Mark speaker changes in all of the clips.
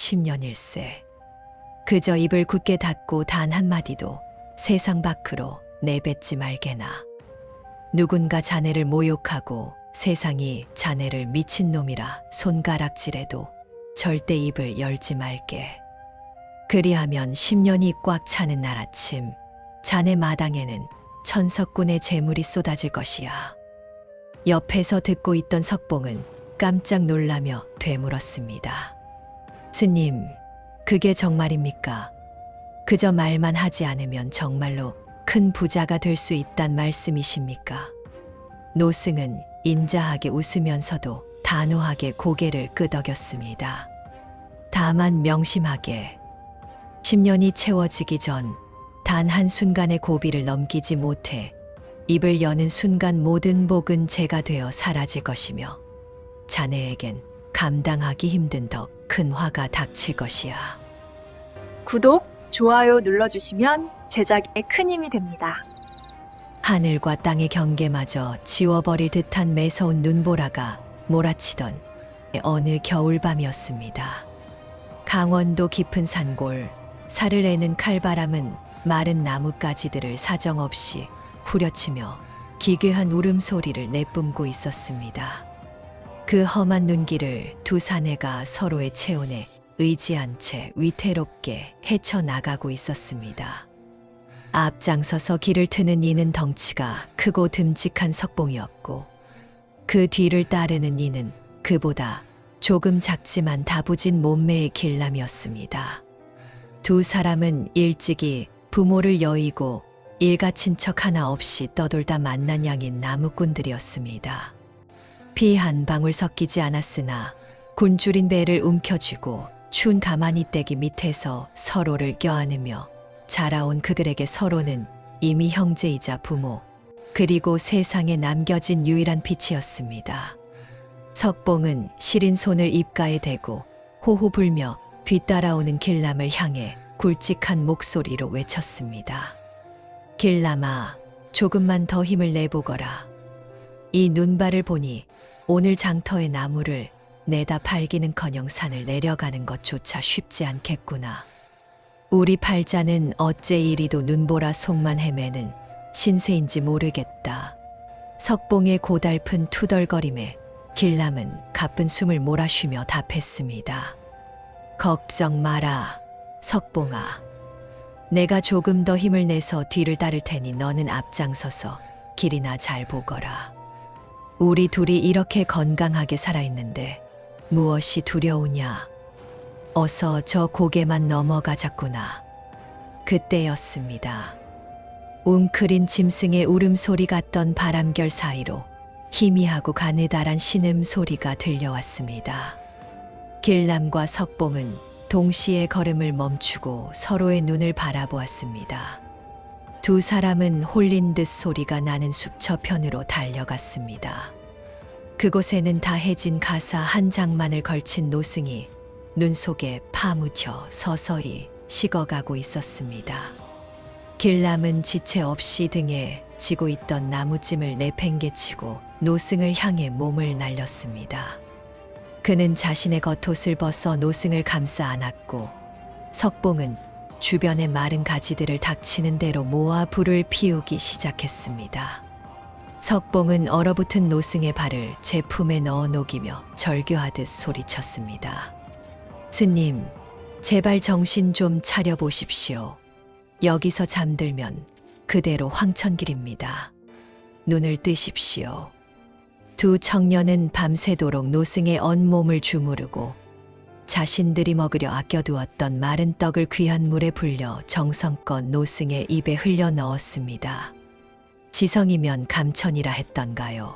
Speaker 1: 10년일세. 그저 입을 굳게 닫고 단 한마디도 세상 밖으로 내뱉지 말게나. 누군가 자네를 모욕하고 세상이 자네를 미친놈이라 손가락질해도 절대 입을 열지 말게. 그리하면 10년이 꽉 차는 날 아침, 자네 마당에는 천석군의 재물이 쏟아질 것이야. 옆에서 듣고 있던 석봉은 깜짝 놀라며 되물었습니다. 스님, 그게 정말입니까? 그저 말만 하지 않으면 정말로 큰 부자가 될 수 있단 말씀이십니까? 노승은 인자하게 웃으면서도 단호하게 고개를 끄덕였습니다. 다만 명심하게 10년이 채워지기 전 단 한순간의 고비를 넘기지 못해 입을 여는 순간 모든 복은 재가 되어 사라질 것이며 자네에겐 감당하기 힘든 더 큰 화가 닥칠 것이야.
Speaker 2: 구독, 좋아요 눌러주시면 제작에 큰 힘이 됩니다.
Speaker 1: 하늘과 땅의 경계마저 지워버릴 듯한 매서운 눈보라가 몰아치던 어느 겨울밤이었습니다. 강원도 깊은 산골, 살을 내는 칼바람은 마른 나뭇가지들을 사정없이 후려치며 기괴한 울음소리를 내뿜고 있었습니다. 그 험한 눈길을 두 사내가 서로의 체온에 의지한 채 위태롭게 헤쳐나가고 있었습니다. 앞장서서 길을 트는 이는 덩치가 크고 듬직한 석봉이었고 그 뒤를 따르는 이는 그보다 조금 작지만 다부진 몸매의 길람이었습니다. 두 사람은 일찍이 부모를 여의고 일가친척 하나 없이 떠돌다 만난 양인 나무꾼들이었습니다. 피 한 방울 섞이지 않았으나 곤줄인 배를 움켜쥐고 추운 가마니떼기 밑에서 서로를 껴안으며 자라온 그들에게 서로는 이미 형제이자 부모, 그리고 세상에 남겨진 유일한 빛이었습니다. 석봉은 시린 손을 입가에 대고 호호 불며 뒤따라오는 길람을 향해 굵직한 목소리로 외쳤습니다. 길람아, 조금만 더 힘을 내보거라. 이 눈발을 보니 오늘 장터의 나무를 내다 팔기는커녕 산을 내려가는 것조차 쉽지 않겠구나. 우리 팔자는 어째 이리도 눈보라 속만 헤매는 신세인지 모르겠다. 석봉의 고달픈 투덜거림에 길람은 가쁜 숨을 몰아쉬며 답했습니다. 걱정 마라, 석봉아. 내가 조금 더 힘을 내서 뒤를 따를 테니 너는 앞장서서 길이나 잘 보거라. 우리 둘이 이렇게 건강하게 살아있는데 무엇이 두려우냐. 어서 저 고개만 넘어가자꾸나. 그때였습니다. 웅크린 짐승의 울음소리 같던 바람결 사이로 희미하고 가느다란 신음소리가 들려왔습니다. 길람과 석봉은 동시에 걸음을 멈추고 서로의 눈을 바라보았습니다. 두 사람은 홀린 듯 소리가 나는 숲 저편으로 달려갔습니다. 그곳에는 다해진 가사 한 장만을 걸친 노승이 눈 속에 파묻혀 서서히 식어가고 있었습니다. 길람은 지체 없이 등에 지고 있던 나무찜을 내팽개치고 노승을 향해 몸을 날렸습니다. 그는 자신의 겉옷을 벗어 노승을 감싸 안았고 석봉은 주변의 마른 가지들을 닥치는 대로 모아 불을 피우기 시작했습니다. 석봉은 얼어붙은 노승의 발을 제 품에 넣어 녹이며 절규하듯 소리쳤습니다. 스님, 제발 정신 좀 차려보십시오. 여기서 잠들면 그대로 황천길입니다. 눈을 뜨십시오. 두 청년은 밤새도록 노승의 언몸을 주무르고 자신들이 먹으려 아껴두었던 마른 떡을 귀한 물에 불려 정성껏 노승의 입에 흘려 넣었습니다. 지성이면 감천이라 했던가요.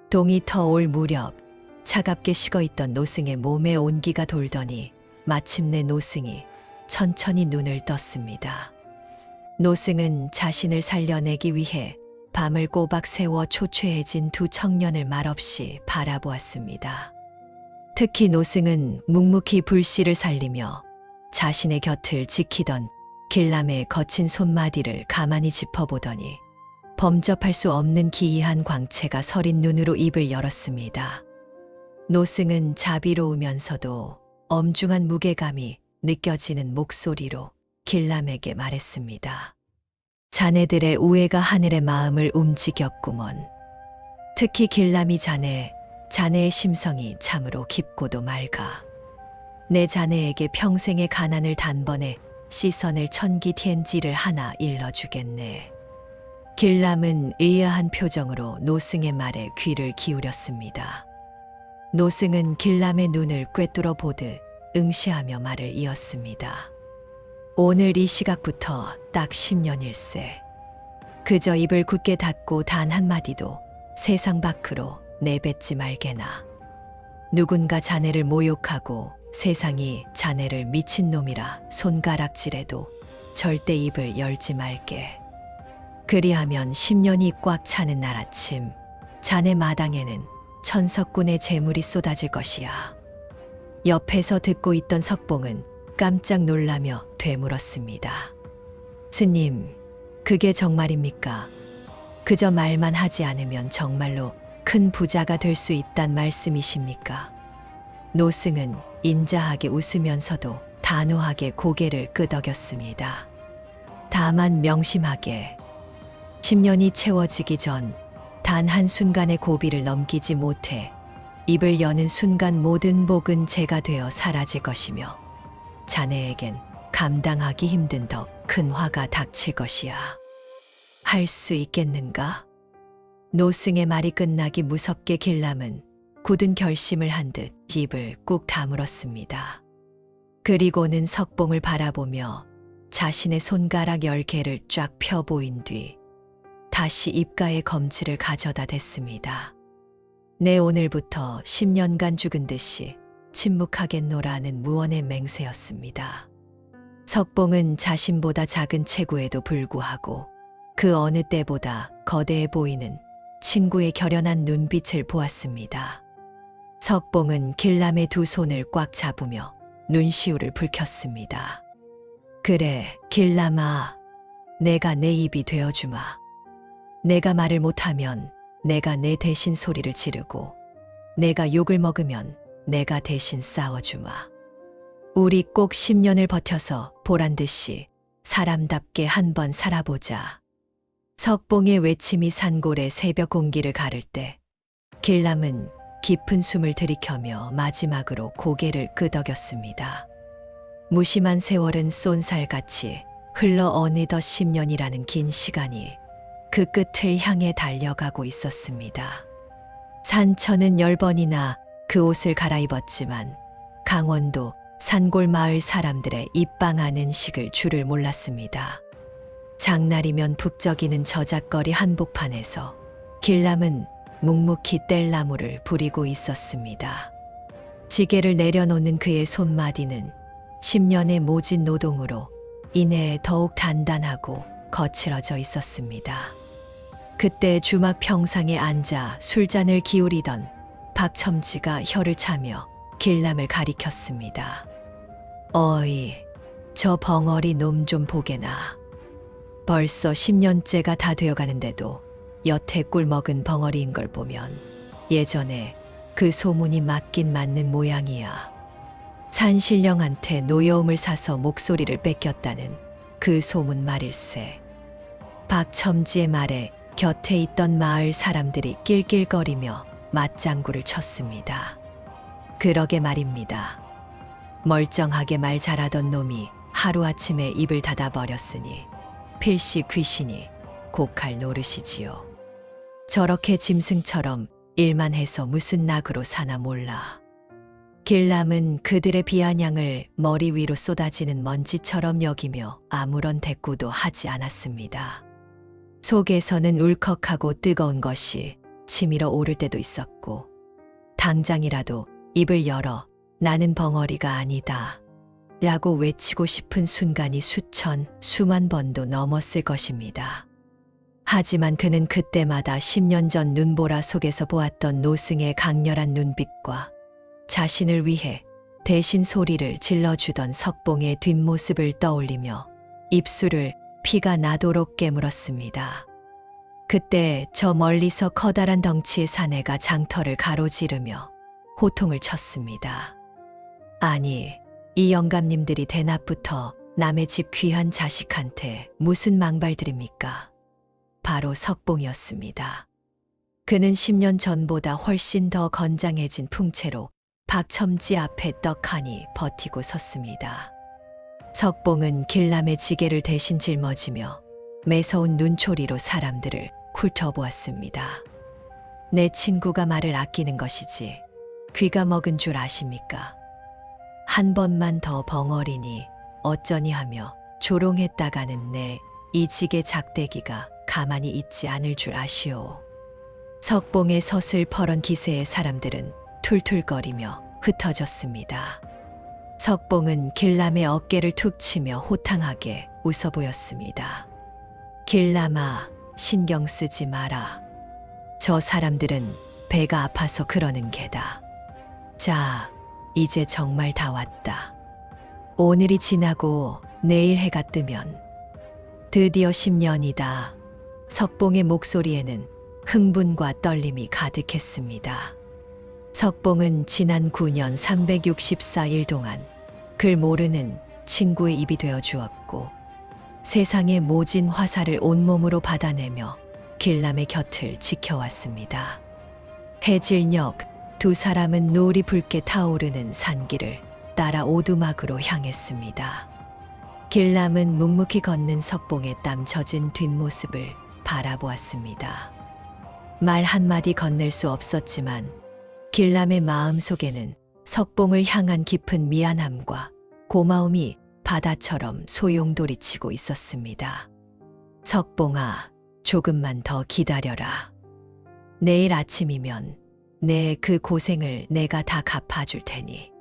Speaker 1: 동이 터올 무렵 차갑게 식어있던 노승의 몸에 온기가 돌더니 마침내 노승이 천천히 눈을 떴습니다. 노승은 자신을 살려내기 위해 밤을 꼬박 새워 초췌해진 두 청년을 말없이 바라보았습니다. 특히 노승은 묵묵히 불씨를 살리며 자신의 곁을 지키던 길람의 거친 손마디를 가만히 짚어보더니 범접할 수 없는 기이한 광채가 서린 눈으로 입을 열었습니다. 노승은 자비로우면서도 엄중한 무게감이 느껴지는 목소리로 길람에게 말했습니다. 자네들의 우애가 하늘의 마음을 움직였구먼. 특히 길람이 자네의 심성이 참으로 깊고도 맑아. 내 자네에게 평생의 가난을 단번에 시선을 천기티엔지를 하나 일러주겠네. 길람은 의아한 표정으로 노승의 말에 귀를 기울였습니다. 노승은 길람의 눈을 꿰뚫어 보듯 응시하며 말을 이었습니다. 오늘 이 시각부터 딱 10년일세. 그저 입을 굳게 닫고 단 한마디도 세상 밖으로 내뱉지 말게나. 누군가 자네를 모욕하고 세상이 자네를 미친놈이라 손가락질해도 절대 입을 열지 말게. 그리하면 10년이 꽉 차는 날 아침, 자네 마당에는 천석군의 재물이 쏟아질 것이야. 옆에서 듣고 있던 석봉은 깜짝 놀라며 되물었습니다. 스님, 그게 정말입니까? 그저 말만 하지 않으면 정말로 큰 부자가 될 수 있단 말씀이십니까? 노승은 인자하게 웃으면서도 단호하게 고개를 끄덕였습니다. 다만 명심하게 10년이 채워지기 전 단 한순간의 고비를 넘기지 못해 입을 여는 순간 모든 복은 제가 되어 사라질 것이며 자네에겐 감당하기 힘든 더 큰 화가 닥칠 것이야. 할 수 있겠는가? 노승의 말이 끝나기 무섭게 길람은 굳은 결심을 한 듯 입을 꾹 다물었습니다. 그리고는 석봉을 바라보며 자신의 손가락 10개를 쫙 펴 보인 뒤 다시 입가에 검지를 가져다 댔습니다. 내 오늘부터 10년간 죽은 듯이 침묵하겠노라는 무언의 맹세였습니다. 석봉은 자신보다 작은 체구에도 불구하고 그 어느 때보다 거대해 보이는 친구의 결연한 눈빛을 보았습니다. 석봉은 길람의 두 손을 꽉 잡으며 눈시울을 붉혔습니다. 그래, 길람아, 내가 내 입이 되어주마. 내가 말을 못하면 내가 내 대신 소리를 지르고 내가 욕을 먹으면 내가 대신 싸워주마. 우리 꼭 10년을 버텨서 보란듯이 사람답게 한번 살아보자. 석봉의 외침이 산골의 새벽 공기를 가를 때 길람은 깊은 숨을 들이켜며 마지막으로 고개를 끄덕였습니다. 무심한 세월은 쏜살같이 흘러 어느덧 10년이라는 긴 시간이 그 끝을 향해 달려가고 있었습니다. 산천은 10번이나 그 옷을 갈아입었지만 강원도 산골 마을 사람들의 입방아는 식을 줄을 몰랐습니다. 장날이면 북적이는 저작거리 한복판에서 길람은 묵묵히 뗄나무를 부리고 있었습니다. 지게를 내려놓는 그의 손마디는 10년의 모진 노동으로 인해 더욱 단단하고 거칠어져 있었습니다. 그때 주막 평상에 앉아 술잔을 기울이던 박첨지가 혀를 차며 길람을 가리켰습니다. 어이, 저 벙어리 놈 좀 보게나. 벌써 10년째가 다 되어가는데도 여태 꿀 먹은 벙어리인 걸 보면 예전에 그 소문이 맞긴 맞는 모양이야. 산신령한테 노여움을 사서 목소리를 뺏겼다는 그 소문 말일세. 박첨지의 말에 곁에 있던 마을 사람들이 낄낄거리며 맞장구를 쳤습니다. 그러게 말입니다. 멀쩡하게 말 잘하던 놈이 하루아침에 입을 닫아버렸으니 필시 귀신이 곡할 노릇이지요. 저렇게 짐승처럼 일만 해서 무슨 낙으로 사나 몰라. 길람은 그들의 비아냥을 머리 위로 쏟아지는 먼지처럼 여기며 아무런 대꾸도 하지 않았습니다. 속에서는 울컥하고 뜨거운 것이 치밀어 오를 때도 있었고 당장이라도 입을 열어 나는 벙어리가 아니다 라고 외치고 싶은 순간이 수만 번도 넘었을 것입니다. 하지만 그는 그때마다 10년 전 눈보라 속에서 보았던 노승의 강렬한 눈빛과 자신을 위해 대신 소리를 질러주던 석봉의 뒷모습을 떠올리며 입술을 피가 나도록 깨물었습니다. 그때 저 멀리서 커다란 덩치의 사내가 장터를 가로지르며 호통을 쳤습니다. 아니, 이 영감님들이 대낮부터 남의 집 귀한 자식한테 무슨 망발들입니까? 바로 석봉이었습니다. 그는 10년 전보다 훨씬 더 건장해진 풍채로 박첨지 앞에 떡하니 버티고 섰습니다. 석봉은 길남의 지게를 대신 짊어지며 매서운 눈초리로 사람들을 훑어보았습니다. 내 친구가 말을 아끼는 것이지 귀가 먹은 줄 아십니까? 한 번만 더 벙어리니 어쩌니 하며 조롱했다가는 내 이 지게 작대기가 가만히 있지 않을 줄 아시오. 석봉의 서슬퍼런 기세에 사람들은 툴툴거리며 흩어졌습니다. 석봉은 길남의 어깨를 툭 치며 호탕하게 웃어 보였습니다. 길남아, 신경 쓰지 마라. 저 사람들은 배가 아파서 그러는 게다. 자, 이제 정말 다 왔다. 오늘이 지나고 내일 해가 뜨면 드디어 10년이다. 석봉의 목소리에는 흥분과 떨림이 가득했습니다. 석봉은 지난 9년 364일 동안 글 모르는 친구의 입이 되어 주었고 세상의 모진 화살을 온몸으로 받아내며 길남의 곁을 지켜왔습니다. 해질녘 두 사람은 노을이 붉게 타오르는 산길을 따라 오두막으로 향했습니다. 길남은 묵묵히 걷는 석봉의 땀 젖은 뒷모습을 바라보았습니다. 말 한마디 건넬 수 없었지만 길남의 마음 속에는 석봉을 향한 깊은 미안함과 고마움이 바다처럼 소용돌이치고 있었습니다. 석봉아, 조금만 더 기다려라. 내일 아침이면 내 그 고생을 내가 다 갚아줄 테니.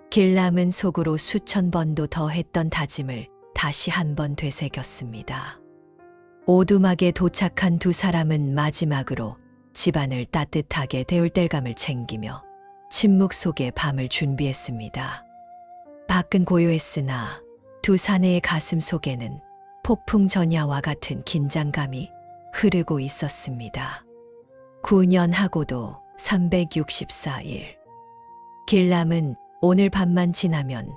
Speaker 1: 길남은 속으로 수천 번도 더 했던 다짐을 다시 한번 되새겼습니다. 오두막에 도착한 두 사람은 마지막으로 집안을 따뜻하게 데울 땔감을 챙기며 침묵 속에 밤을 준비했습니다. 밖은 고요했으나 두 사내의 가슴 속에는 폭풍 전야와 같은 긴장감이 흐르고 있었습니다. 9년하고도 364일. 길남은 오늘 밤만 지나면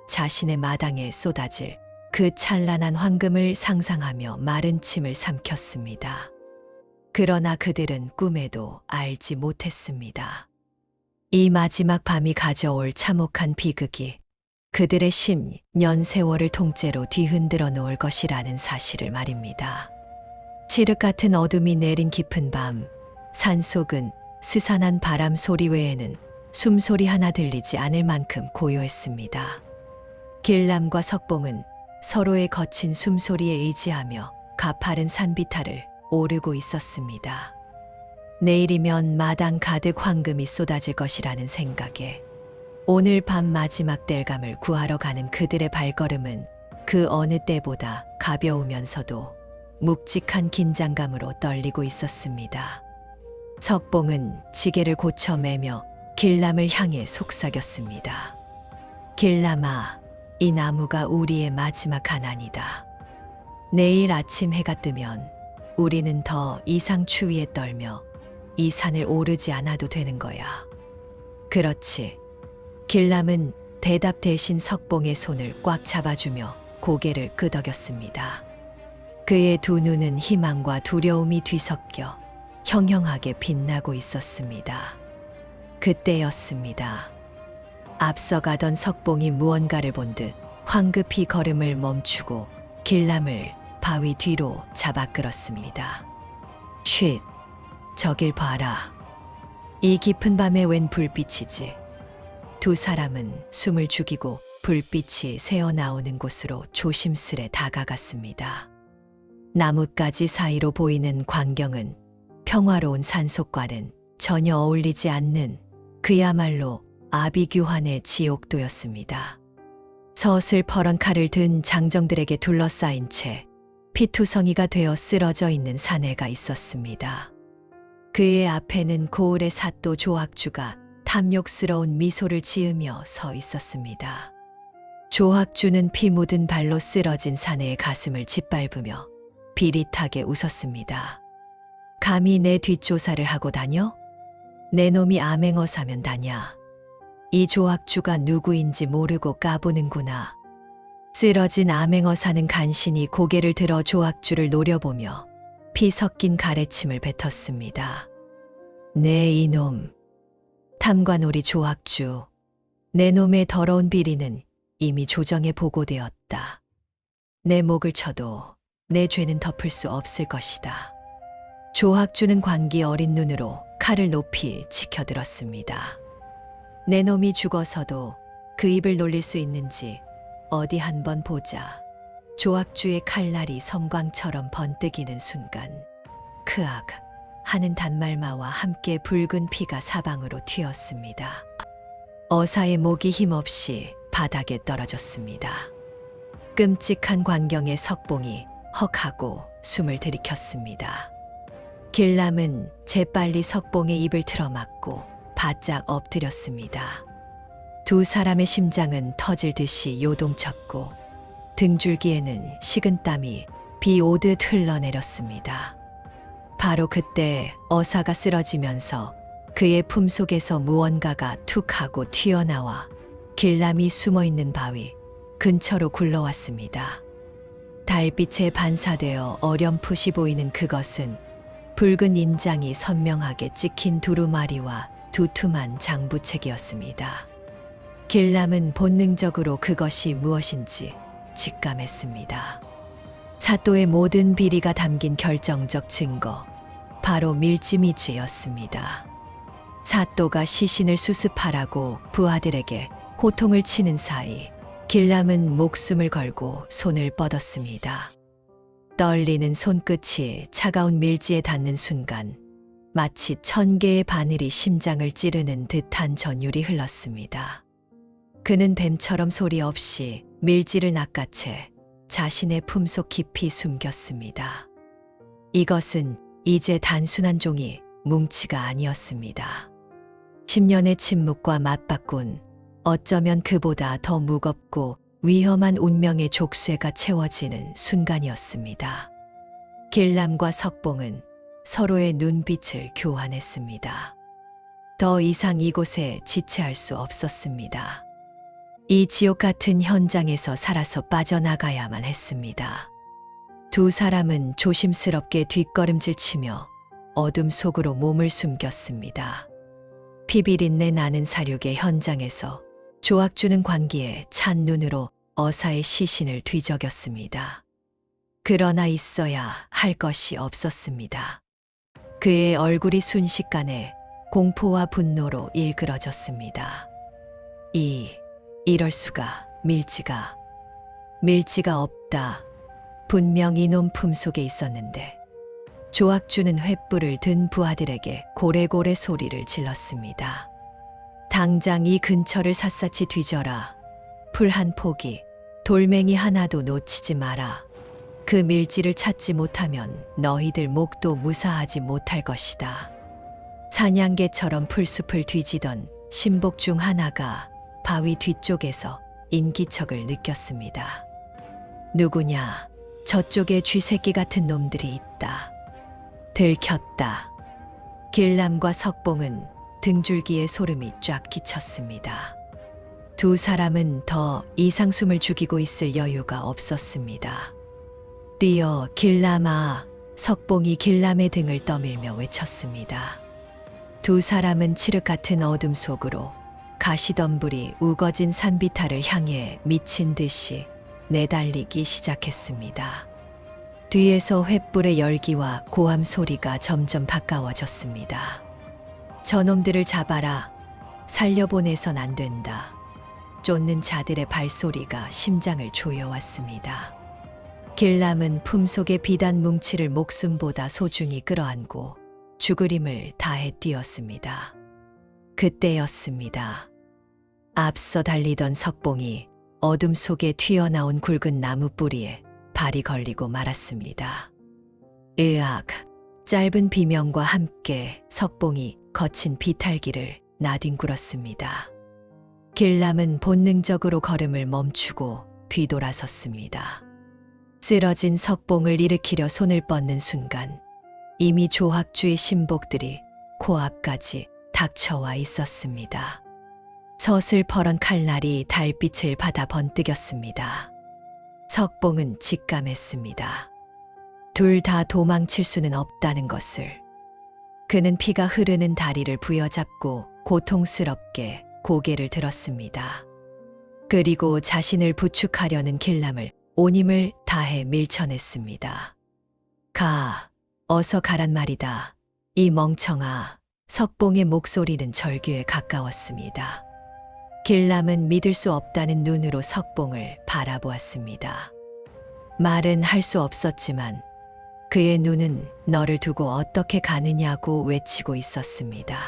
Speaker 1: 자신의 마당에 쏟아질 그 찬란한 황금을 상상하며 마른 침을 삼켰습니다. 그러나 그들은 꿈에도 알지 못했습니다. 이 마지막 밤이 가져올 참혹한 비극이 그들의 10년 세월을 통째로 뒤흔들어 놓을 것이라는 사실을 말입니다. 칠흑 같은 어둠이 내린 깊은 밤, 산속은 스산한 바람 소리 외에는 숨소리 하나 들리지 않을 만큼 고요했습니다. 길남과 석봉은 서로의 거친 숨소리에 의지하며 가파른 산비탈을 오르고 있었습니다. 내일이면 마당 가득 황금이 쏟아질 것이라는 생각에 오늘 밤 마지막 땔감을 구하러 가는 그들의 발걸음은 그 어느 때보다 가벼우면서도 묵직한 긴장감으로 떨리고 있었습니다. 석봉은 지게를 고쳐 매며 길남을 향해 속삭였습니다. 길남아, 이 나무가 우리의 마지막 가난이다. 내일 아침 해가 뜨면 우리는 더 이상 추위에 떨며 이 산을 오르지 않아도 되는 거야. 그렇지. 길남은 대답 대신 석봉의 손을 꽉 잡아주며 고개를 끄덕였습니다. 그의 두 눈은 희망과 두려움이 뒤섞여 형형하게 빛나고 있었습니다. 그때였습니다. 앞서가던 석봉이 무언가를 본 듯 황급히 걸음을 멈추고 길남을 바위 뒤로 잡아 끌었습니다. 쉿, 저길 봐라. 이 깊은 밤에 웬 불빛이지. 두 사람은 숨을 죽이고 불빛이 새어나오는 곳으로 조심스레 다가갔습니다. 나뭇가지 사이로 보이는 광경은 평화로운 산속과는 전혀 어울리지 않는 그야말로 아비규환의 지옥도였습니다. 서슬퍼런 칼을 든 장정들에게 둘러싸인 채 피투성이가 되어 쓰러져 있는 사내가 있었습니다. 그의 앞에는 고을의 사또 조학주가 탐욕스러운 미소를 지으며 서 있었습니다. 조학주는 피 묻은 발로 쓰러진 사내의 가슴을 짓밟으며 비릿하게 웃었습니다. 감히 내 뒷조사를 하고 다녀? 내 놈이 암행어사면 다냐? 이 조학주가 누구인지 모르고 까보는구나. 쓰러진 암행어사는 간신히 고개를 들어 조학주를 노려보며 피 섞인 가래침을 뱉었습니다. 네 이놈. 탐관오리 조학주. 내 놈의 더러운 비리는 이미 조정에 보고되었다. 내 목을 쳐도 내 죄는 덮을 수 없을 것이다. 조학주는 광기 어린 눈으로 칼을 높이 치켜들었습니다. 내 놈이 죽어서도 그 입을 놀릴 수 있는지 어디 한번 보자. 조학주의 칼날이 섬광처럼 번뜩이는 순간 크악 하는 단말마와 함께 붉은 피가 사방으로 튀었습니다. 어사의 목이 힘없이 바닥에 떨어졌습니다. 끔찍한 광경에 석봉이 헉하고 숨을 들이켰습니다. 길람은 재빨리 석봉의 입을 틀어막고 바짝 엎드렸습니다. 두 사람의 심장은 터질 듯이 요동쳤고 등줄기에는 식은땀이 비 오듯 흘러내렸습니다. 바로 그때 어사가 쓰러지면서 그의 품속에서 무언가가 툭 하고 튀어나와 길람이 숨어있는 바위 근처로 굴러왔습니다. 달빛에 반사되어 어렴풋이 보이는 그것은 붉은 인장이 선명하게 찍힌 두루마리와 두툼한 장부책이었습니다. 길람은 본능적으로 그것이 무엇인지 직감했습니다. 사또의 모든 비리가 담긴 결정적 증거, 바로 밀지미지였습니다. 사또가 시신을 수습하라고 부하들에게 호통을 치는 사이 길람은 목숨을 걸고 손을 뻗었습니다. 떨리는 손끝이 차가운 밀지에 닿는 순간 마치 1000개의 바늘이 심장을 찌르는 듯한 전율이 흘렀습니다. 그는 뱀처럼 소리 없이 밀지를 낚아채 자신의 품속 깊이 숨겼습니다. 이것은 이제 단순한 종이 뭉치가 아니었습니다. 10년의 침묵과 맞바꾼 어쩌면 그보다 더 무겁고 위험한 운명의 족쇄가 채워지는 순간이었습니다. 길람과 석봉은 서로의 눈빛을 교환했습니다. 더 이상 이곳에 지체할 수 없었습니다. 이 지옥 같은 현장에서 살아서 빠져나가야만 했습니다. 두 사람은 조심스럽게 뒷걸음질 치며 어둠 속으로 몸을 숨겼습니다. 피비린내 나는 사륙의 현장에서 조학주는 광기에 찬 눈으로 어사의 시신을 뒤적였습니다. 그러나 있어야 할 것이 없었습니다. 그의 얼굴이 순식간에 공포와 분노로 일그러졌습니다. 이럴 수가, 밀지가 없다. 분명 이놈 품속에 있었는데. 조학주는 횃불을 든 부하들에게 고래고래 소리를 질렀습니다. 당장 이 근처를 샅샅이 뒤져라. 풀 한 포기, 돌멩이 하나도 놓치지 마라. 그 밀지를 찾지 못하면 너희들 목도 무사하지 못할 것이다. 사냥개처럼 풀숲을 뒤지던 신복 중 하나가 바위 뒤쪽에서 인기척을 느꼈습니다. 누구냐? 저쪽에 쥐새끼 같은 놈들이 있다. 들켰다. 길람과 석봉은 등줄기에 소름이 쫙 끼쳤습니다. 두 사람은 더 이상 숨을 죽이고 있을 여유가 없었습니다. 뛰어 길람아. 석봉이 길람의 등을 떠밀며 외쳤습니다. 두 사람은 칠흑 같은 어둠 속으로 가시덤불이 우거진 산비탈을 향해 미친 듯이 내달리기 시작했습니다. 뒤에서 횃불의 열기와 고함 소리가 점점 가까워졌습니다. 저놈들을 잡아라. 살려보내선 안 된다. 쫓는 자들의 발소리가 심장을 조여왔습니다. 길람은 품속의 비단 뭉치를 목숨보다 소중히 끌어안고 죽을 힘을 다해 뛰었습니다. 그때였습니다. 앞서 달리던 석봉이 어둠 속에 튀어나온 굵은 나무 뿌리에 발이 걸리고 말았습니다. 으악! 짧은 비명과 함께 석봉이 거친 비탈기를 나뒹굴었습니다. 길람은 본능적으로 걸음을 멈추고 뒤돌아섰습니다. 쓰러진 석봉을 일으키려 손을 뻗는 순간 이미 조학주의 신복들이 코앞까지 닥쳐와 있었습니다. 서슬퍼런 칼날이 달빛을 받아 번뜩였습니다. 석봉은 직감했습니다. 둘 다 도망칠 수는 없다는 것을. 그는 피가 흐르는 다리를 부여잡고 고통스럽게 고개를 들었습니다. 그리고 자신을 부축하려는 길람을 온 힘을 다해 밀쳐냈습니다. 가, 어서 가란 말이다. 이 멍청아. 석봉의 목소리는 절규에 가까웠습니다. 길람은 믿을 수 없다는 눈으로 석봉을 바라보았습니다. 말은 할 수 없었지만 그의 눈은 너를 두고 어떻게 가느냐고 외치고 있었습니다.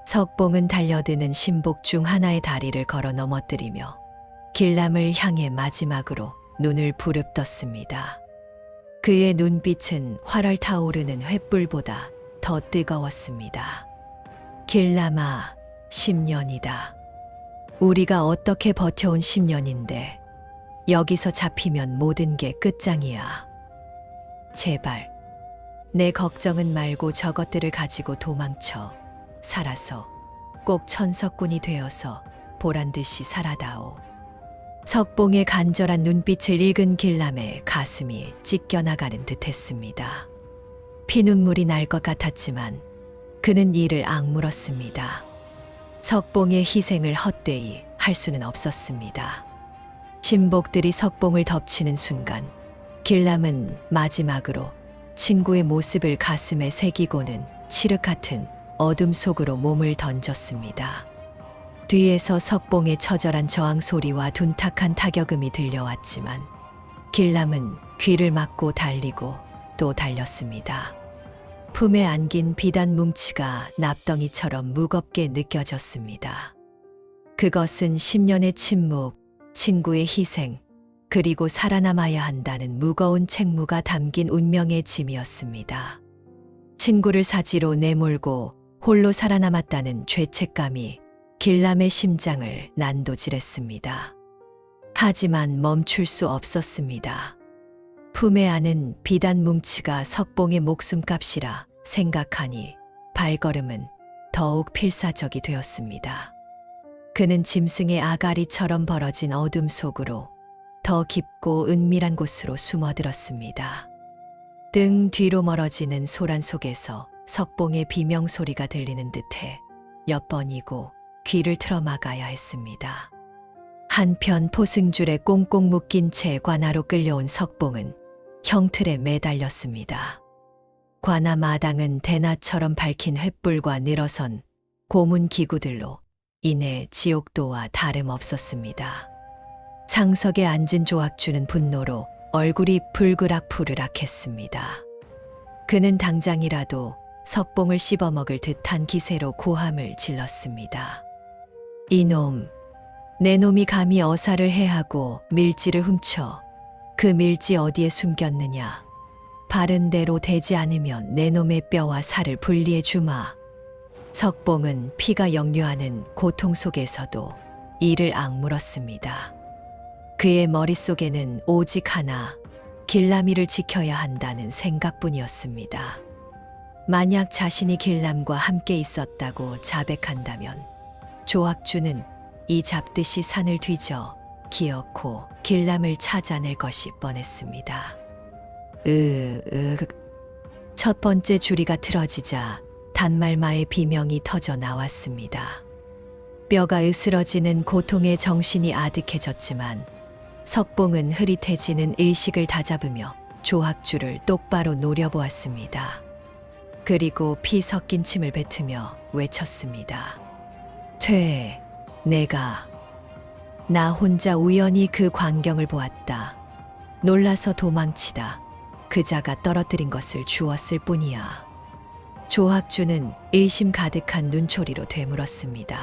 Speaker 1: 석봉은 달려드는 신복 중 하나의 다리를 걸어 넘어뜨리며 길람을 향해 마지막으로 눈을 부릅떴습니다. 그의 눈빛은 활활 타오르는 횃불보다 더 뜨거웠습니다. 길람아, 10년이다. 우리가 어떻게 버텨온 10년인데 여기서 잡히면 모든 게 끝장이야. 제발, 내 걱정은 말고 저것들을 가지고 도망쳐. 살아서 꼭 천석군이 되어서 보란듯이 살아다오. 석봉의 간절한 눈빛을 읽은 길람의 가슴이 찢겨나가는 듯했습니다. 피눈물이 날 것 같았지만 그는 이를 악물었습니다. 석봉의 희생을 헛되이 할 수는 없었습니다. 신복들이 석봉을 덮치는 순간 길람은 마지막으로 친구의 모습을 가슴에 새기고는 칠흑 같은 어둠 속으로 몸을 던졌습니다. 뒤에서 석봉의 처절한 저항 소리와 둔탁한 타격음이 들려왔지만 길람은 귀를 막고 달리고 또 달렸습니다. 품에 안긴 비단 뭉치가 납덩이처럼 무겁게 느껴졌습니다. 그것은 10년의 침묵, 친구의 희생, 그리고 살아남아야 한다는 무거운 책무가 담긴 운명의 짐이었습니다. 친구를 사지로 내몰고 홀로 살아남았다는 죄책감이 길람의 심장을 난도질했습니다. 하지만 멈출 수 없었습니다. 품에 안은 비단 뭉치가 석봉의 목숨값이라 생각하니 발걸음은 더욱 필사적이 되었습니다. 그는 짐승의 아가리처럼 벌어진 어둠 속으로 더 깊고 은밀한 곳으로 숨어들었습니다. 등 뒤로 멀어지는 소란 속에서 석봉의 비명소리가 들리는 듯해 몇 번이고 귀를 틀어막아야 했습니다. 한편 포승줄에 꽁꽁 묶인 채 관아로 끌려온 석봉은 형틀에 매달렸습니다. 관아 마당은 대낮처럼 밝힌 횃불과 늘어선 고문 기구들로 인해 지옥도와 다름없었습니다. 상석에 앉은 조학주는 분노로 얼굴이 불그락푸르락했습니다. 그는 당장이라도 석봉을 씹어먹을 듯한 기세로 고함을 질렀습니다. 이놈, 내 놈이 감히 어사를 해하고 밀지를 훔쳐 그 밀지 어디에 숨겼느냐. 바른 대로 되지 않으면 내 놈의 뼈와 살을 분리해 주마. 석봉은 피가 역류하는 고통 속에서도 이를 악물었습니다. 그의 머릿속에는 오직 하나, 길람이를 지켜야 한다는 생각뿐이었습니다. 만약 자신이 길람과 함께 있었다고 자백한다면 조학주는 이 잡듯이 산을 뒤져 기어코 길람을 찾아낼 것이 뻔했습니다. 첫 번째 주리가 틀어지자 단말마의 비명이 터져 나왔습니다. 뼈가 으스러지는 고통에 정신이 아득해졌지만 석봉은 흐릿해지는 의식을 다잡으며 조학주를 똑바로 노려보았습니다. 그리고 피 섞인 침을 뱉으며 외쳤습니다. 나 혼자 우연히 그 광경을 보았다. 놀라서 도망치다 그자가 떨어뜨린 것을 주웠을 뿐이야. 조학주는 의심 가득한 눈초리로 되물었습니다.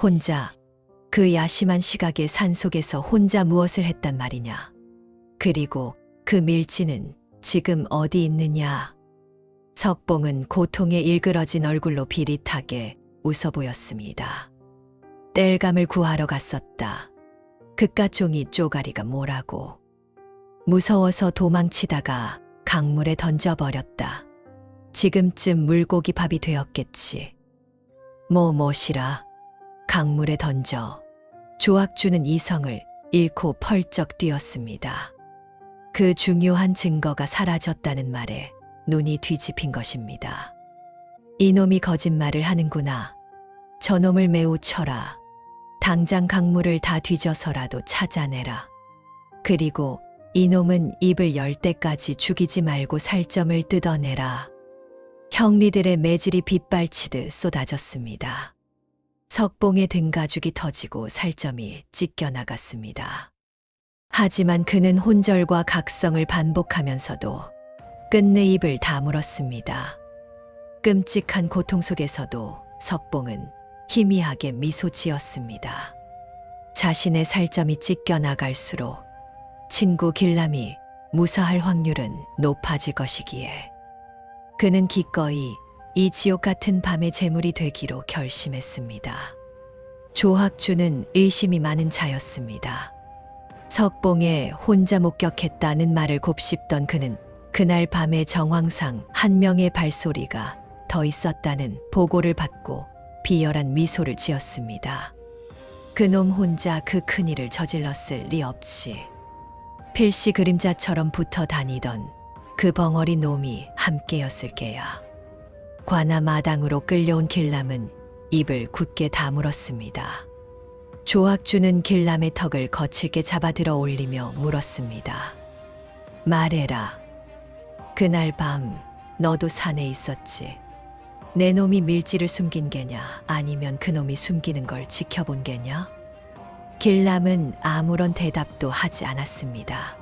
Speaker 1: 혼자, 그 야심한 시각의 산속에서 혼자 무엇을 했단 말이냐. 그리고 그 밀지는 지금 어디 있느냐. 석봉은 고통에 일그러진 얼굴로 비릿하게 웃어 보였습니다. 땔감을 구하러 갔었다. 그깟 종이 쪼가리가 뭐라고. 무서워서 도망치다가 강물에 던져버렸다. 지금쯤 물고기 밥이 되었겠지. 뭐시라. 강물에 던져 조학주는 이성을 잃고 펄쩍 뛰었습니다. 그 중요한 증거가 사라졌다는 말에 눈이 뒤집힌 것입니다. 이놈이 거짓말을 하는구나. 저놈을 매우 쳐라. 당장 강물을 다 뒤져서라도 찾아내라. 그리고 이놈은 입을 열 때까지 죽이지 말고 살점을 뜯어내라. 형리들의 매질이 빗발치듯 쏟아졌습니다. 석봉의 등가죽이 터지고 살점이 찢겨나갔습니다. 하지만 그는 혼절과 각성을 반복하면서도 끝내 입을 다물었습니다. 끔찍한 고통 속에서도 석봉은 희미하게 미소 지었습니다. 자신의 살점이 찢겨나갈수록 친구 길람이 무사할 확률은 높아질 것이기에 그는 기꺼이 이 지옥 같은 밤의 제물이 되기로 결심했습니다. 조학주는 의심이 많은 자였습니다. 석봉에 혼자 목격했다는 말을 곱씹던 그는 그날 밤의 정황상 한 명의 발소리가 더 있었다는 보고를 받고 비열한 미소를 지었습니다. 그놈 혼자 그 큰일을 저질렀을 리 없이 필시 그림자처럼 붙어 다니던 그 벙어리 놈이 함께였을게야. 관아 마당으로 끌려온 길람은 입을 굳게 다물었습니다. 조학주는 길람의 턱을 거칠게 잡아들어 올리며 물었습니다. 말해라. 그날 밤 너도 산에 있었지. 내 놈이 밀지를 숨긴 게냐 아니면 그놈이 숨기는 걸 지켜본 게냐? 길람은 아무런 대답도 하지 않았습니다.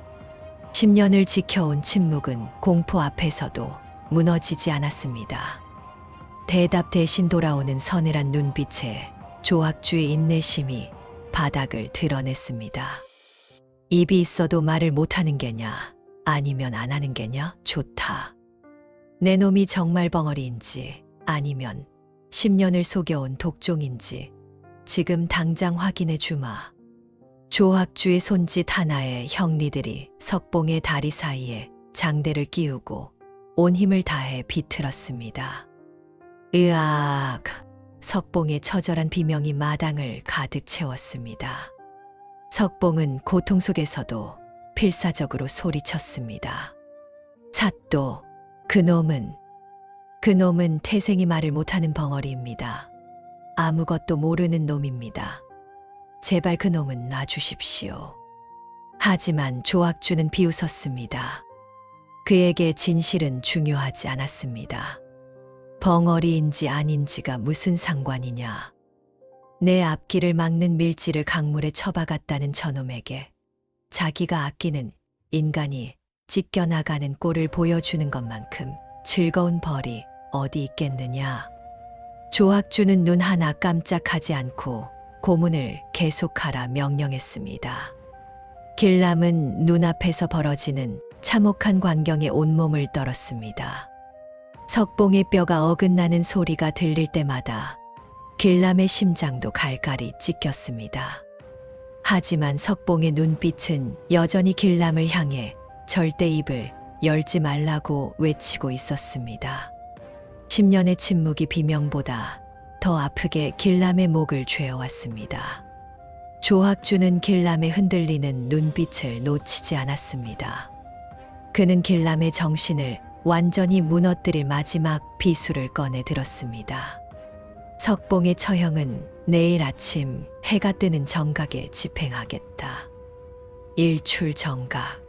Speaker 1: 10년을 지켜온 침묵은 공포 앞에서도 무너지지 않았습니다. 대답 대신 돌아오는 서늘한 눈빛에 조학주의 인내심이 바닥을 드러냈습니다. 입이 있어도 말을 못하는 게냐 아니면 안 하는 게냐? 좋다. 내 놈이 정말 벙어리인지 아니면 10년을 속여온 독종인지 지금 당장 확인해 주마. 조학주의 손짓 하나에 형리들이 석봉의 다리 사이에 장대를 끼우고 온 힘을 다해 비틀었습니다. 으악! 석봉의 처절한 비명이 마당을 가득 채웠습니다. 석봉은 고통 속에서도 필사적으로 소리쳤습니다. 사또, 그놈은 태생이 말을 못하는 벙어리입니다. 아무것도 모르는 놈입니다. 제발 그놈은 놔주십시오. 하지만 조학주는 비웃었습니다. 그에게 진실은 중요하지 않았습니다. 벙어리인지 아닌지가 무슨 상관이냐. 내 앞길을 막는 밀지를 강물에 처박았다는 저놈에게 자기가 아끼는 인간이 찢겨나가는 꼴을 보여주는 것만큼 즐거운 벌이 어디 있겠느냐. 조학주는 눈 하나 깜짝하지 않고 고문을 계속하라 명령했습니다. 길람은 눈앞에서 벌어지는 참혹한 광경에 온몸을 떨었습니다. 석봉의 뼈가 어긋나는 소리가 들릴 때마다 길람의 심장도 갈갈이 찢겼습니다. 하지만 석봉의 눈빛은 여전히 길람을 향해 절대 입을 열지 말라고 외치고 있었습니다. 10년의 침묵이 비명보다 더 아프게 길람의 목을 죄어왔습니다. 조학주는 길람의 흔들리는 눈빛을 놓치지 않았습니다. 그는 길람의 정신을 완전히 무너뜨릴 마지막 비수를 꺼내 들었습니다. 석봉의 처형은 내일 아침 해가 뜨는 정각에 집행하겠다. 일출 정각.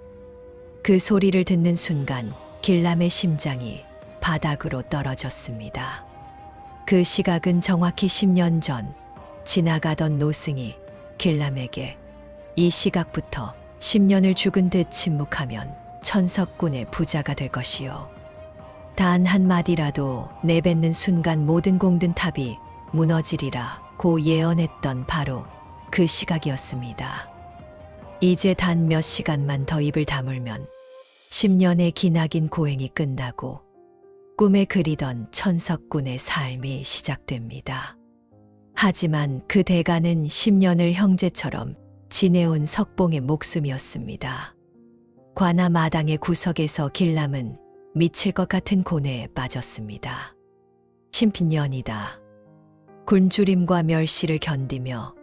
Speaker 1: 그 소리를 듣는 순간 길람의 심장이 바닥으로 떨어졌습니다. 그 시각은 정확히 10년 전 지나가던 노승이 길람에게 이 시각부터 10년을 죽은 듯 침묵하면 천석군의 부자가 될 것이요. 단 한마디라도 내뱉는 순간 모든 공든 탑이 무너지리라 고 예언했던 바로 그 시각이었습니다. 이제 단 몇 시간만 더 입을 다물면 10년의 기나긴 고행이 끝나고 꿈에 그리던 천석군의 삶이 시작됩니다. 하지만 그 대가는 10년을 형제처럼 지내온 석봉의 목숨이었습니다. 관아 마당의 구석에서 길람은 미칠 것 같은 고뇌에 빠졌습니다. 10년이다. 굶주림과 멸시를 견디며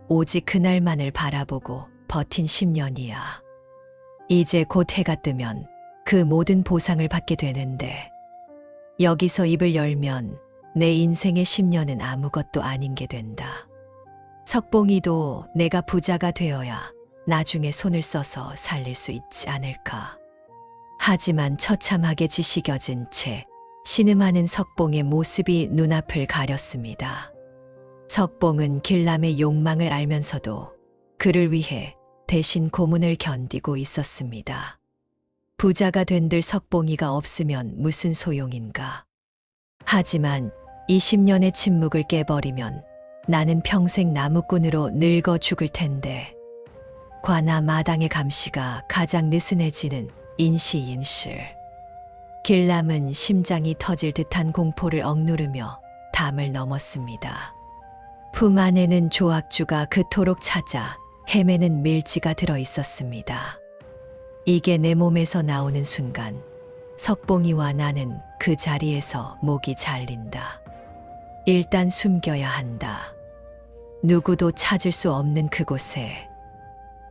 Speaker 1: 오직 그날만을 바라보고 버틴 10년이야. 이제 곧 해가 뜨면 그 모든 보상을 받게 되는데 여기서 입을 열면 내 인생의 10년은 아무것도 아닌 게 된다. 석봉이도 내가 부자가 되어야 나중에 손을 써서 살릴 수 있지 않을까. 하지만 처참하게 지식여진 채 신음하는 석봉의 모습이 눈앞을 가렸습니다. 석봉은 길람의 욕망을 알면서도 그를 위해 대신 고문을 견디고 있었습니다. 부자가 된들 석봉이가 없으면 무슨 소용인가. 하지만 20년의 침묵을 깨버리면 나는 평생 나무꾼으로 늙어 죽을 텐데 관아 마당의 감시가 가장 느슨해지는 인시인실. 길람은 심장이 터질 듯한 공포를 억누르며 담을 넘었습니다. 품 안에는 조악주가 그토록 찾아 헤매는 밀지가 들어 있었습니다. 이게 내 몸에서 나오는 순간 석봉이와 나는 그 자리에서 목이 잘린다. 일단 숨겨야 한다. 누구도 찾을 수 없는 그곳에.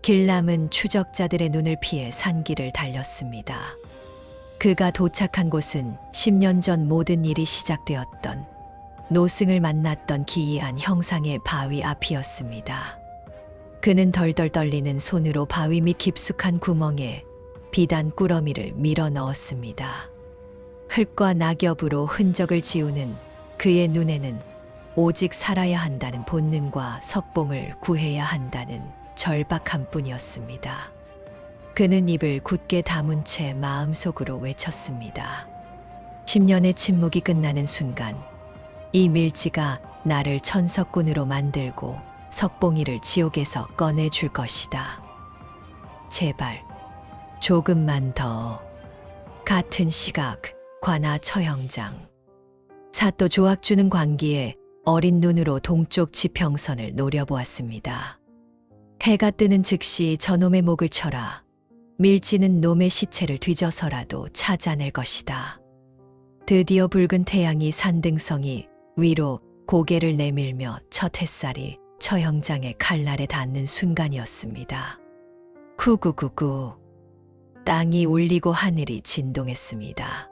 Speaker 1: 길람은 추적자들의 눈을 피해 산길을 달렸습니다. 그가 도착한 곳은 10년 전 모든 일이 시작되었던 노승을 만났던 기이한 형상의 바위 앞이었습니다. 그는 덜덜 떨리는 손으로 바위 밑 깊숙한 구멍에 비단 꾸러미를 밀어 넣었습니다. 흙과 낙엽으로 흔적을 지우는 그의 눈에는 오직 살아야 한다는 본능과 석봉을 구해야 한다는 절박함뿐이었습니다. 그는 입을 굳게 다문 채 마음속으로 외쳤습니다. 10년의 침묵이 끝나는 순간 이 밀지가 나를 천석꾼으로 만들고 석봉이를 지옥에서 꺼내줄 것이다. 제발 조금만 더. 같은 시각 관아 처형장. 사또 조악주는 광기에 어린 눈으로 동쪽 지평선을 노려보았습니다. 해가 뜨는 즉시 저놈의 목을 쳐라. 밀지는 놈의 시체를 뒤져서라도 찾아낼 것이다. 드디어 붉은 태양이 산등성이 위로 고개를 내밀며 첫 햇살이 처형장의 칼날에 닿는 순간이었습니다. 구구구구. 땅이 울리고 하늘이 진동했습니다.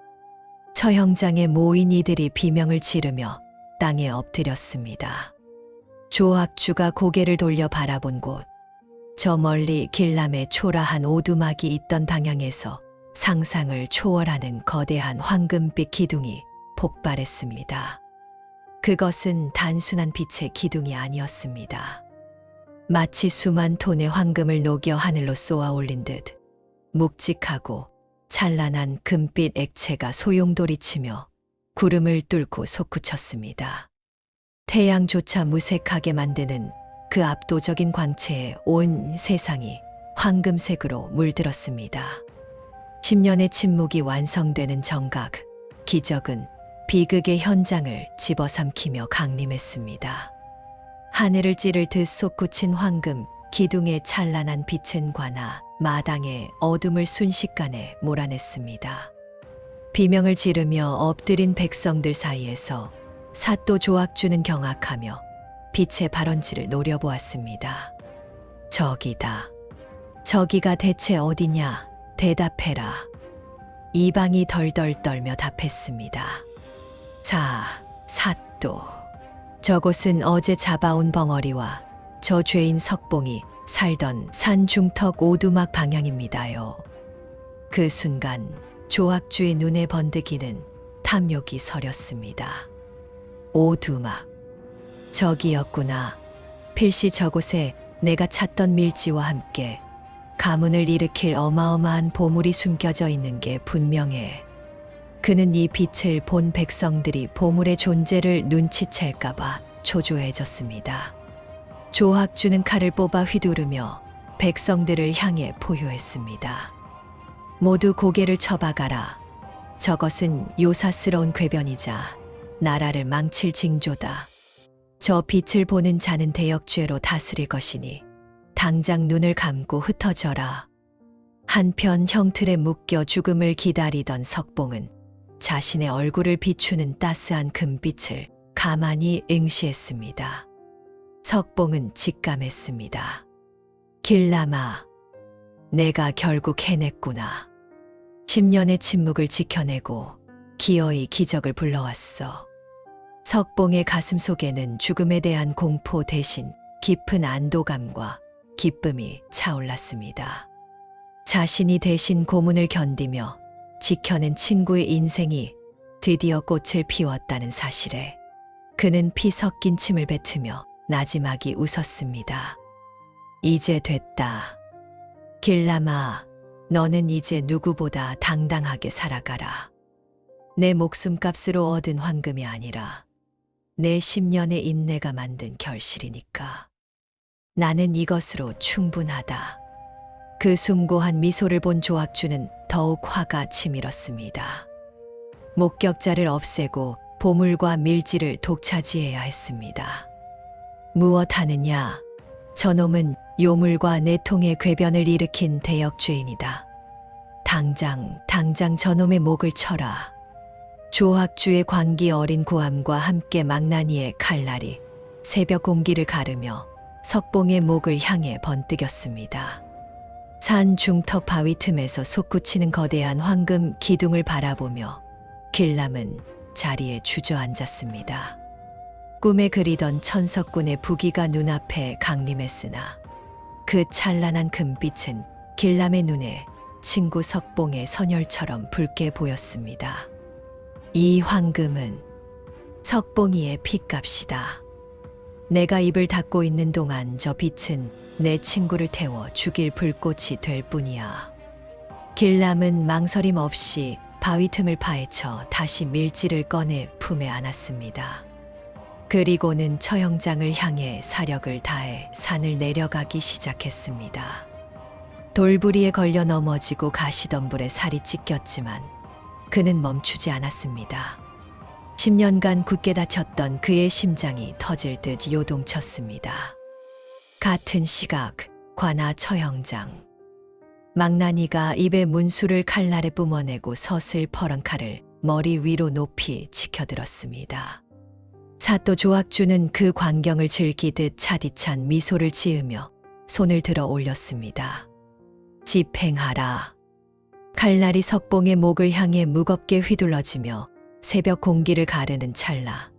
Speaker 1: 처형장에 모인 이들이 비명을 지르며 땅에 엎드렸습니다. 조악주가 고개를 돌려 바라본 곳, 저 멀리 길람의 초라한 오두막이 있던 방향에서 상상을 초월하는 거대한 황금빛 기둥이 폭발했습니다. 그것은 단순한 빛의 기둥이 아니었습니다. 마치 수만 톤의 황금을 녹여 하늘로 쏘아 올린 듯 묵직하고 찬란한 금빛 액체가 소용돌이치며 구름을 뚫고 솟구쳤습니다. 태양조차 무색하게 만드는 그 압도적인 광채에 온 세상이 황금색으로 물들었습니다. 10년의 침묵이 완성되는 정각, 기적은 비극의 현장을 집어삼키며 강림했습니다. 하늘을 찌를 듯 솟구친 황금, 기둥의 찬란한 빛은 관아 마당의 어둠을 순식간에 몰아냈습니다. 비명을 지르며 엎드린 백성들 사이에서 사또 조악주는 경악하며 빛의 발원지를 노려보았습니다. 저기다. 저기가 대체 어디냐? 대답해라. 이방이 덜덜 떨며 답했습니다. 사또. 저곳은 어제 잡아온 벙어리와 저 죄인 석봉이 살던 산 중턱 오두막 방향입니다요. 그 순간 조악주의 눈에 번득이는 탐욕이 서렸습니다. 오두막. 저기였구나. 필시 저곳에 내가 찾던 밀지와 함께 가문을 일으킬 어마어마한 보물이 숨겨져 있는 게 분명해. 그는 이 빛을 본 백성들이 보물의 존재를 눈치챌까봐 초조해졌습니다. 조악주는 칼을 뽑아 휘두르며 백성들을 향해 포효했습니다. 모두 고개를 쳐박아라. 저것은 요사스러운 궤변이자 나라를 망칠 징조다. 저 빛을 보는 자는 대역죄로 다스릴 것이니 당장 눈을 감고 흩어져라. 한편 형틀에 묶여 죽음을 기다리던 석봉은 자신의 얼굴을 비추는 따스한 금빛을 가만히 응시했습니다. 석봉은 직감했습니다. 길람아, 내가 결국 해냈구나. 10년의 침묵을 지켜내고 기어이 기적을 불러왔어. 석봉의 가슴 속에는 죽음에 대한 공포 대신 깊은 안도감과 기쁨이 차올랐습니다. 자신이 대신 고문을 견디며 지켜낸 친구의 인생이 드디어 꽃을 피웠다는 사실에 그는 피 섞인 침을 뱉으며 나지막이 웃었습니다. 이제 됐다. 길람아, 너는 이제 누구보다 당당하게 살아가라. 내 목숨값으로 얻은 황금이 아니라 내 10년의 인내가 만든 결실이니까. 나는 이것으로 충분하다. 그 숭고한 미소를 본 조학주는 더욱 화가 치밀었습니다. 목격자를 없애고 보물과 밀지를 독차지해야 했습니다. 무엇 하느냐? 저놈은 요물과 내통의 궤변을 일으킨 대역죄인이다. 당장 저놈의 목을 쳐라. 조학주의 광기 어린 고함과 함께 망나니의 칼날이 새벽 공기를 가르며 석봉의 목을 향해 번뜩였습니다. 산 중턱 바위 틈에서 솟구치는 거대한 황금 기둥을 바라보며 길람은 자리에 주저앉았습니다. 꿈에 그리던 천석군의 부기가 눈앞에 강림했으나 그 찬란한 금빛은 길람의 눈에 친구 석봉의 선혈처럼 붉게 보였습니다. 이 황금은 석봉이의 핏값이다. 내가 입을 닫고 있는 동안 저 빛은 내 친구를 태워 죽일 불꽃이 될 뿐이야. 길람은 망설임 없이 바위 틈을 파헤쳐 다시 밀지를 꺼내 품에 안았습니다. 그리고는 처형장을 향해 사력을 다해 산을 내려가기 시작했습니다. 돌부리에 걸려 넘어지고 가시덤불에 살이 찢겼지만 그는 멈추지 않았습니다. 10년간 굳게 다쳤던 그의 심장이 터질 듯 요동쳤습니다. 같은 시각 관아 처형장. 망나니가 입에 문수를 칼날에 뿜어내고 서슬 퍼런 칼을 머리 위로 높이 치켜들었습니다. 사또 조학주는 그 광경을 즐기듯 차디찬 미소를 지으며 손을 들어 올렸습니다. 집행하라. 칼날이 석봉의 목을 향해 무겁게 휘둘러지며 새벽 공기를 가르는 찰나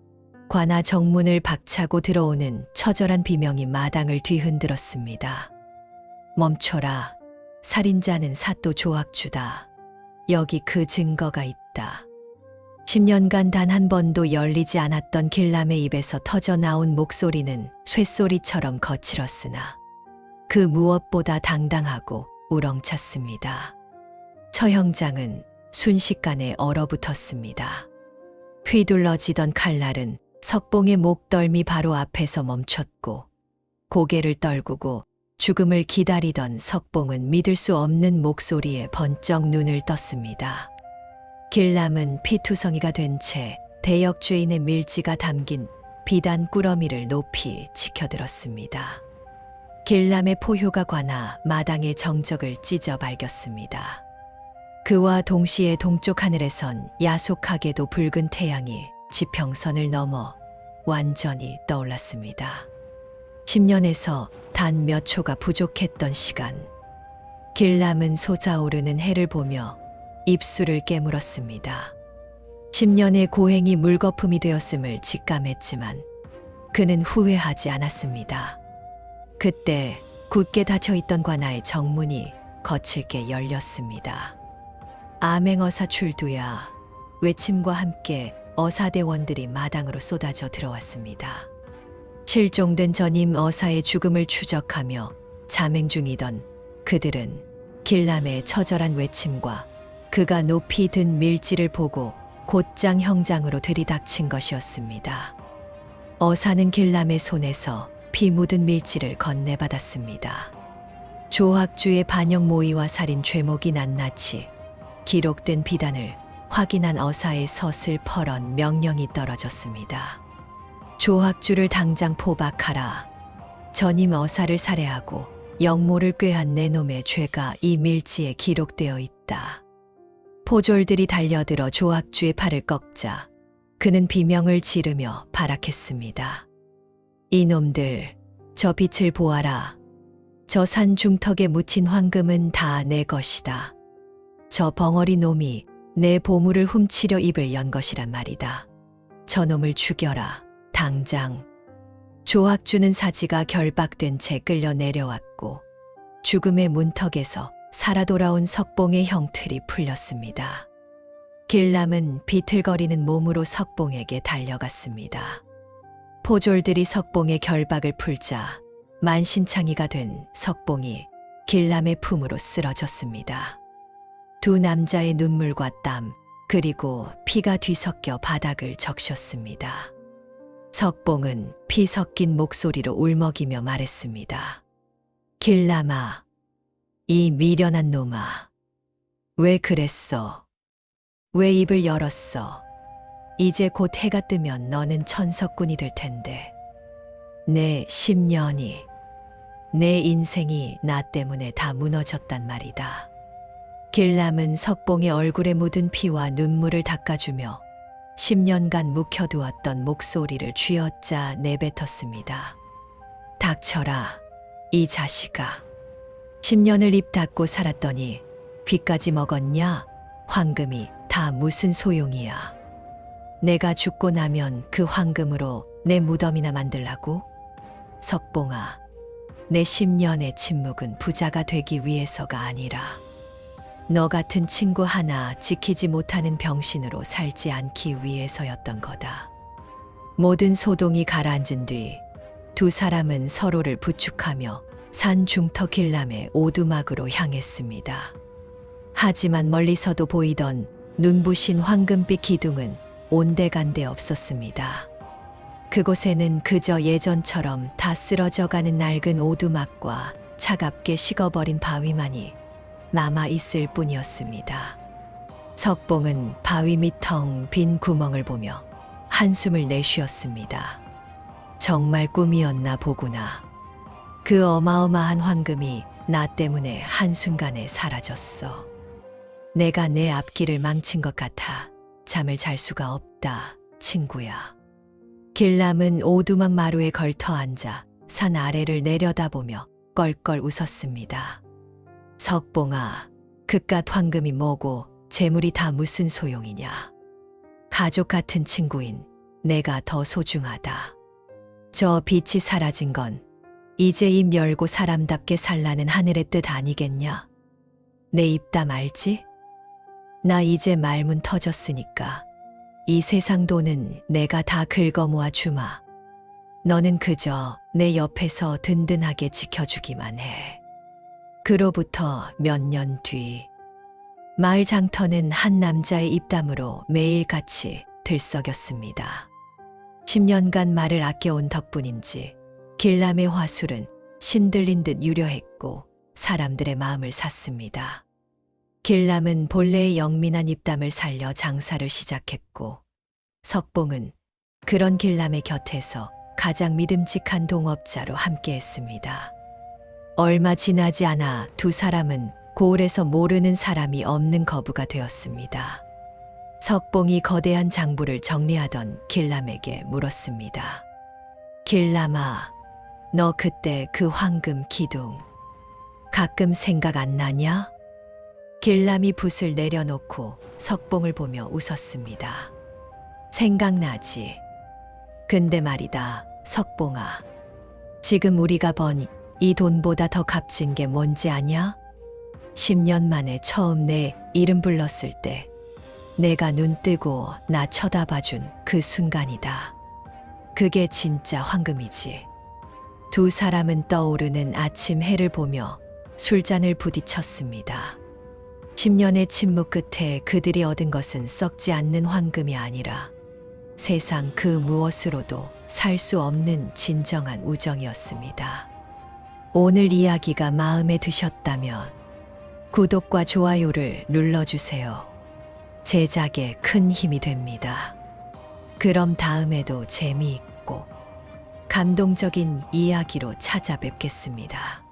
Speaker 1: 관아 정문을 박차고 들어오는 처절한 비명이 마당을 뒤흔들었습니다. 멈춰라. 살인자는 사또 조학주다. 여기 그 증거가 있다. 10년간 단 한 번도 열리지 않았던 길람의 입에서 터져나온 목소리는 쇠소리처럼 거칠었으나 그 무엇보다 당당하고 우렁찼습니다. 처형장은 순식간에 얼어붙었습니다. 휘둘러지던 칼날은 석봉의 목덜미 바로 앞에서 멈췄고 고개를 떨구고 죽음을 기다리던 석봉은 믿을 수 없는 목소리에 번쩍 눈을 떴습니다. 길람은 피투성이가 된 채 대역죄인의 밀지가 담긴 비단 꾸러미를 높이 치켜들었습니다. 길람의 포효가 관아 마당의 정적을 찢어 발겼습니다. 그와 동시에 동쪽 하늘에선 야속하게도 붉은 태양이 지평선을 넘어 완전히 떠올랐습니다. 10년에서 단 몇 초가 부족했던 시간, 길람은 솟아오르는 해를 보며 입술을 깨물었습니다. 10년의 고행이 물거품이 되었음을 직감했지만 그는 후회하지 않았습니다. 그때 굳게 닫혀있던 관아의 정문이 거칠게 열렸습니다. 아맹어사 출두야. 외침과 함께 어사대원들이 마당으로 쏟아져 들어왔습니다. 실종된 전임 어사의 죽음을 추적하며 자맹 중이던 그들은 길람의 처절한 외침과 그가 높이 든 밀지를 보고 곧장 형장으로 들이닥친 것이었습니다. 어사는 길람의 손에서 피 묻은 밀지를 건네받았습니다. 조학주의 반역 모의와 살인 죄목이 낱낱이 기록된 비단을 확인한 어사의 서슬 퍼런 명령이 떨어졌습니다. 조학주를 당장 포박하라. 전임 어사를 살해하고 영모를 꾀한 내 놈의 죄가 이 밀지에 기록되어 있다. 포졸들이 달려들어 조학주의 팔을 꺾자 그는 비명을 지르며 발악했습니다. 이놈들, 저 빛을 보아라. 저 산 중턱에 묻힌 황금은 다 내 것이다. 저 벙어리 놈이 내 보물을 훔치려 입을 연 것이란 말이다. 저놈을 죽여라, 당장. 조학주는 사지가 결박된 채 끌려 내려왔고 죽음의 문턱에서 살아 돌아온 석봉의 형틀이 풀렸습니다. 길람은 비틀거리는 몸으로 석봉에게 달려갔습니다. 포졸들이 석봉의 결박을 풀자 만신창이가 된 석봉이 길람의 품으로 쓰러졌습니다. 두 남자의 눈물과 땀 그리고 피가 뒤섞여 바닥을 적셨습니다. 석봉은 피 섞인 목소리로 울먹이며 말했습니다. 길람아, 이 미련한 놈아, 왜 그랬어? 왜 입을 열었어? 이제 곧 해가 뜨면 너는 천석군이 될 텐데. 내 10년이, 내 인생이 나 때문에 다 무너졌단 말이다. 길람은 석봉의 얼굴에 묻은 피와 눈물을 닦아주며 10년간 묵혀두었던 목소리를 쥐어짜 내뱉었습니다. 닥쳐라, 이 자식아. 10년을 입 닫고 살았더니 귀까지 먹었냐? 황금이 다 무슨 소용이야. 내가 죽고 나면 그 황금으로 내 무덤이나 만들라고? 석봉아, 내 10년의 침묵은 부자가 되기 위해서가 아니라 너 같은 친구 하나 지키지 못하는 병신으로 살지 않기 위해서였던 거다. 모든 소동이 가라앉은 뒤 두 사람은 서로를 부축하며 산 중턱 길람의 오두막으로 향했습니다. 하지만 멀리서도 보이던 눈부신 황금빛 기둥은 온데간데 없었습니다. 그곳에는 그저 예전처럼 다 쓰러져가는 낡은 오두막과 차갑게 식어버린 바위만이 남아 있을 뿐이었습니다. 석봉은 바위 밑 텅 빈 구멍을 보며 한숨을 내쉬었습니다. 정말 꿈이었나 보구나. 그 어마어마한 황금이 나 때문에 한순간에 사라졌어. 내가 내 앞길을 망친 것 같아 잠을 잘 수가 없다, 친구야. 길람은 오두막 마루에 걸터 앉아 산 아래를 내려다보며 껄껄 웃었습니다. 석봉아, 그깟 황금이 뭐고 재물이 다 무슨 소용이냐. 가족 같은 친구인 내가 더 소중하다. 저 빛이 사라진 건 이제 입 열고 사람답게 살라는 하늘의 뜻 아니겠냐? 내 입담 알지? 나 이제 말문 터졌으니까 이 세상 돈은 내가 다 긁어모아 주마. 너는 그저 내 옆에서 든든하게 지켜주기만 해. 그로부터 몇 년 뒤 마을 장터는 한 남자의 입담으로 매일같이 들썩였습니다. 10년간 말을 아껴온 덕분인지 길람의 화술은 신들린 듯 유려했고 사람들의 마음을 샀습니다. 길람은 본래의 영민한 입담을 살려 장사를 시작했고 석봉은 그런 길람의 곁에서 가장 믿음직한 동업자로 함께했습니다. 얼마 지나지 않아 두 사람은 고을에서 모르는 사람이 없는 거부가 되었습니다. 석봉이 거대한 장부를 정리하던 길람에게 물었습니다. 길람아, 너 그때 그 황금 기둥 가끔 생각 안 나냐? 길람이 붓을 내려놓고 석봉을 보며 웃었습니다. 생각나지. 근데 말이다, 석봉아. 지금 우리가 번 이 돈보다 더 값진 게 뭔지 아냐? 10년 만에 처음 내 이름 불렀을 때 내가 눈 뜨고 나 쳐다봐준 그 순간이다. 그게 진짜 황금이지. 두 사람은 떠오르는 아침 해를 보며 술잔을 부딪혔습니다. 10년의 침묵 끝에 그들이 얻은 것은 썩지 않는 황금이 아니라 세상 그 무엇으로도 살 수 없는 진정한 우정이었습니다. 오늘 이야기가 마음에 드셨다면 구독과 좋아요를 눌러주세요. 제작에 큰 힘이 됩니다. 그럼 다음에도 재미있고 감동적인 이야기로 찾아뵙겠습니다.